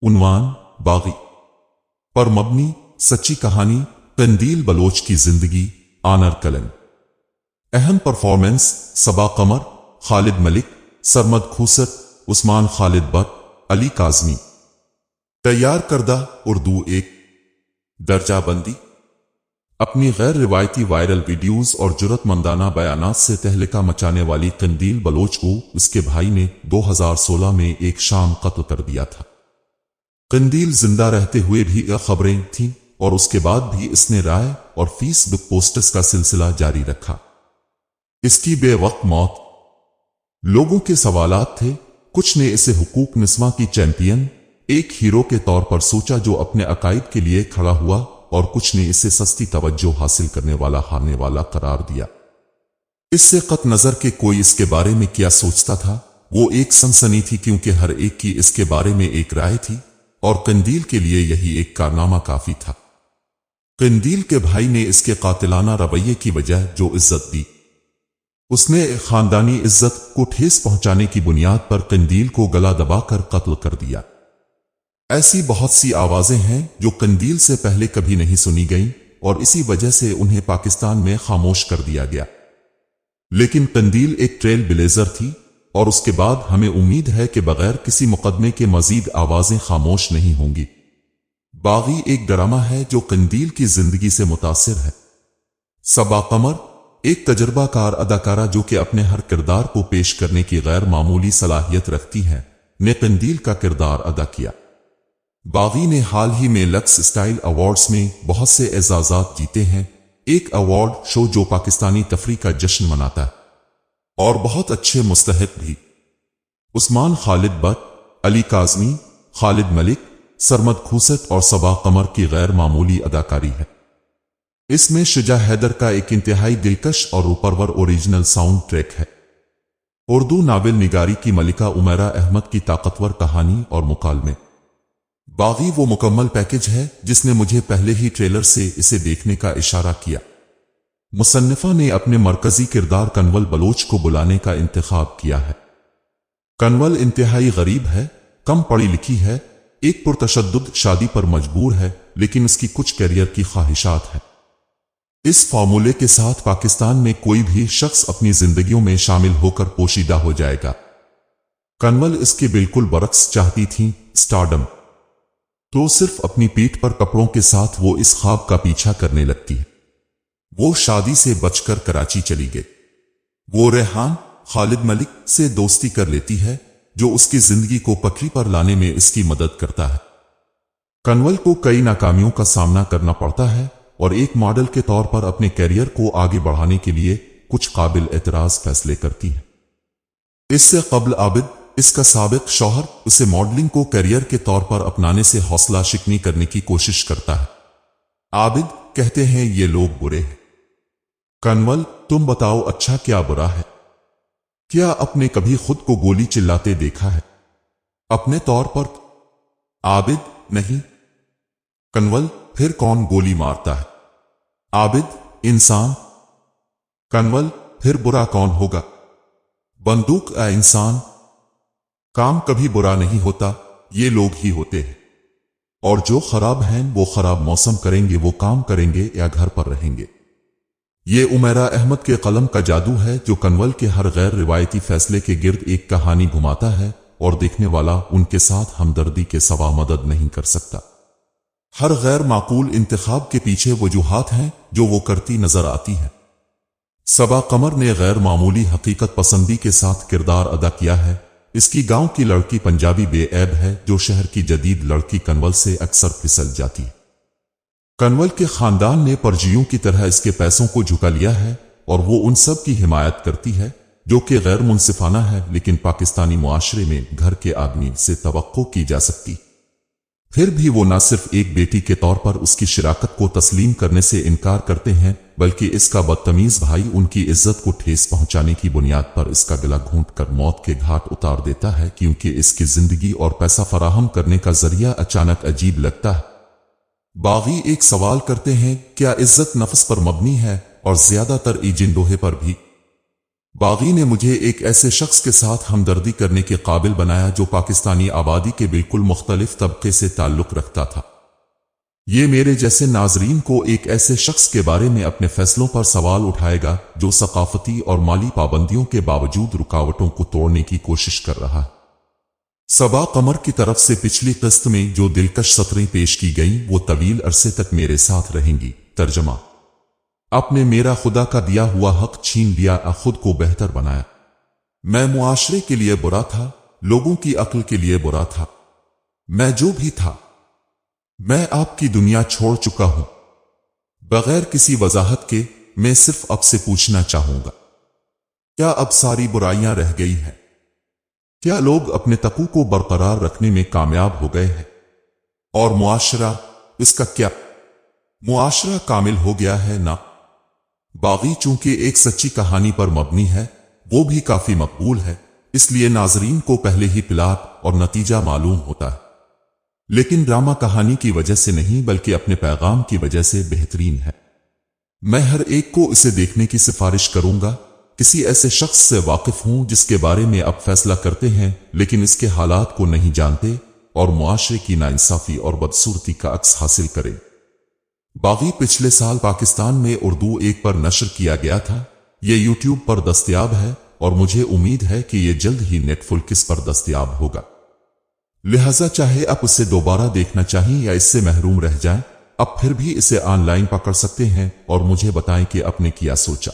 उन्वान बागी पर मबनी सच्ची कहानी कंदील बलोच की जिंदगी आनर कलन। अहम परफॉर्मेंस सबा कमर, खालिद मलिक, सरमद खूसत, उस्मान खालिद बट, अली काज़मी। तैयार करदा उर्दू एक। दर्जा बंदी। अपनी गैर रिवायती वायरल वीडियोस और जुर्रतमंदाना बयानात से तहलका मचाने वाली कंदील बलोच को उसके भाई ने 2016 में एक शाम कत्ल कर दिया था। कंदील जिंदा रहते हुए भी खबरें थीं और उसके बाद भी इसने राय और फेसबुक पोस्ट्स का सिलसिला जारी रखा। इसकी बेवक्त मौत। लोगों के सवालात थे। कुछ ने इसे हुकूक निस्वा की चैंपियन, एक हीरो के तौर पर सोचा जो अपने अकायद के लिए खड़ा हुआ, और कुछ ने इसे सस्ती तवज्जो हासिल करने वाला हारने वाला करार दिया। इससे कत नजर के कोई इसके बारे में क्या सोचता था, वो एक सनसनी थी, क्योंकि हर एक की इसके बारे में एक राय थी और कंदील के लिए यही एक कारनामा काफी था। कंदील के भाई ने इसके कातिलाना रवैये की वजह जो इज्जत दी, उसने खानदानी इज्जत को ठेस पहुंचाने की बुनियाद पर कंदील को गला दबाकर कत्ल कर दिया। ऐसी बहुत सी आवाजें हैं जो कंदील से पहले कभी नहीं सुनी गईं और इसी वजह से उन्हें पाकिस्तान में खामोश कर दिया गया। लेकिन कंदील एक ट्रेल ब्लेजर थी और उसके बाद हमें उम्मीद है कि बगैर किसी मुकदमे के मजीद आवाजें खामोश नहीं होंगी। बागी एक ड्रामा है जो कंदील की जिंदगी से मुतासिर है। सबा कमर एक तजर्बाकार अदाकारा जो कि अपने हर किरदार को पेश करने की गैर मामूली सलाहियत रखती है, ने कंदील का किरदार अदा किया। बागी ने हाल ही में लक्स स्टाइल अवार्ड्स में बहुत से एजाजात जीते हैं, एक अवार्ड शो जो पाकिस्तानी तफरी का जश्न मनाता है, और बहुत अच्छे मुस्तहिक भी। उस्मान खालिद बट, अली काज़मी, खालिद मलिक, सरमद खूसत और सबा कमर की गैर मामूली अदाकारी है। इसमें शुजा हैदर का एक इंतहाई दिलकश और रूपरवर ओरिजिनल साउंड ट्रैक है। उर्दू नावल निगारी की मलिका उमैरा अहमद की ताकतवर कहानी और मुकालमे। बागी वो मुकम्मल पैकेज है जिसने मुझे पहले ही ट्रेलर से इसे देखने का इशारा किया। मुसन्निफा ने अपने मरकजी किरदार कनवल बलोच को बुलाने का इंतखाब किया है। कनवल इंतहाई गरीब है, कम पढ़ी लिखी है, एक पुरतशद्दुद शादी पर मजबूर है, लेकिन उसकी कुछ करियर की ख्वाहिशात है। इस फॉर्मूले के साथ पाकिस्तान में कोई भी शख्स अपनी जिंदगियों में शामिल होकर पोशीदा हो जाएगा। कनवल इसके बिल्कुल बरक्स चाहती थी, स्टारडम। तो सिर्फ अपनी पीठ पर कपड़ों के साथ वो इस ख्वाब का पीछा करने लगती है। वो शादी से बचकर कराची चली गई। वो रेहान खालिद मलिक से दोस्ती कर लेती है, जो उसकी जिंदगी को पटरी पर लाने में इसकी मदद करता है। कनवल को कई नाकामियों का सामना करना पड़ता है और एक मॉडल के तौर पर अपने कैरियर को आगे बढ़ाने के लिए कुछ काबिल एतराज फैसले करती है। इससे कबल आबिद, इसका साबिक शौहर, उसे मॉडलिंग को करियर के तौर पर अपनाने से हौसला शिकनी करने की कोशिश करता है। आबिद कहते हैं ये लोग बुरे हैं। कनवल, तुम बताओ अच्छा क्या बुरा है? क्या आपने कभी खुद को गोली चिल्लाते देखा है? अपने तौर पर? आबिद, नहीं। कनवल, फिर कौन गोली मारता है? आबिद, इंसान। कनवल, फिर बुरा कौन होगा? बंदूक या इंसान? काम कभी बुरा नहीं होता, ये लोग ही होते हैं। और जो खराब हैं वो खराब मौसम करेंगे, वो काम करेंगे या घर पर रहेंगे। ये उमैरा अहमद के कलम का जादू है जो कनवल के हर गैर रिवायती फैसले के गिर्द एक कहानी घुमाता है और देखने वाला उनके साथ हमदर्दी के सिवा मदद नहीं कर सकता। हर गैर माकूल इंतखाब के पीछे वजूहात हैं जो वो करती नजर आती है। सबा कमर ने गैर मामूली हकीकत पसंदी के साथ किरदार अदा किया है। इसकी गांव की लड़की पंजाबी बेऐब है जो शहर की जदीद लड़की कनवल से अक्सर फिसल जाती है। कनवल के खानदान ने परजियों की तरह इसके पैसों को झुका लिया है और वो उन सब की हिमायत करती है जो कि गैर मुनसिफाना है, लेकिन पाकिस्तानी मुआशरे में घर के आदमी से तवक्को की जा सकती। फिर भी वो न सिर्फ एक बेटी के तौर पर उसकी शिराकत को तस्लीम करने से इनकार करते हैं, बल्कि इसका बदतमीज भाई उनकी इज्जत को ठेस पहुंचाने की बुनियाद पर इसका गला घूंट कर मौत के घाट उतार देता है, क्योंकि इसकी जिंदगी और पैसा फराहम करने का जरिया अचानक अजीब लगता है। बागी एक सवाल करते हैं, क्या इज्जत नफ्स पर मबनी है और ज्यादातर एजेंडोहे पर भी? باغی نے مجھے ایک ایسے شخص کے ساتھ ہمدردی کرنے کے قابل بنایا جو پاکستانی آبادی کے بالکل مختلف طبقے سے تعلق رکھتا تھا۔ یہ میرے جیسے ناظرین کو ایک ایسے شخص کے بارے میں اپنے فیصلوں پر سوال اٹھائے گا جو ثقافتی اور مالی پابندیوں کے باوجود رکاوٹوں کو توڑنے کی کوشش کر رہا ہے۔ صبا قمر کی طرف سے پچھلی قسط میں جو دلکش سطریں پیش کی گئیں وہ طویل عرصے تک میرے ساتھ رہیں گی۔ ترجمہ: آپ نے میرا خدا کا دیا ہوا حق چھین لیا، خود کو بہتر بنایا۔ میں معاشرے کے لیے برا تھا، لوگوں کی عقل کے لیے برا تھا۔ میں جو بھی تھا، میں آپ کی دنیا چھوڑ چکا ہوں۔ بغیر کسی وضاحت کے میں صرف اب سے پوچھنا چاہوں گا، کیا اب ساری برائیاں رہ گئی ہیں؟ کیا لوگ اپنے تقوی کو برقرار رکھنے میں کامیاب ہو گئے ہیں؟ اور معاشرہ، اس کا کیا؟ معاشرہ کامل ہو گیا ہے نا؟ باغی چونکہ ایک سچی کہانی پر مبنی ہے، وہ بھی کافی مقبول ہے، اس لیے ناظرین کو پہلے ہی پلاٹ اور نتیجہ معلوم ہوتا ہے، لیکن ڈرامہ کہانی کی وجہ سے نہیں بلکہ اپنے پیغام کی وجہ سے بہترین ہے۔ میں ہر ایک کو اسے دیکھنے کی سفارش کروں گا۔ کسی ایسے شخص سے واقف ہوں جس کے بارے میں آپ فیصلہ کرتے ہیں لیکن اس کے حالات کو نہیں جانتے اور معاشرے کی ناانصافی اور بدصورتی کا عکس حاصل کرے۔ باغی پچھلے سال پاکستان میں اردو 1 پر نشر کیا گیا تھا۔ یہ یوٹیوب پر دستیاب ہے اور مجھے امید ہے کہ یہ جلد ہی نیٹ فلکس پر دستیاب ہوگا، لہذا چاہے آپ اسے دوبارہ دیکھنا چاہیں یا اس سے محروم رہ جائیں، اب پھر بھی اسے آن لائن پکڑ سکتے ہیں اور مجھے بتائیں کہ آپ نے کیا سوچا۔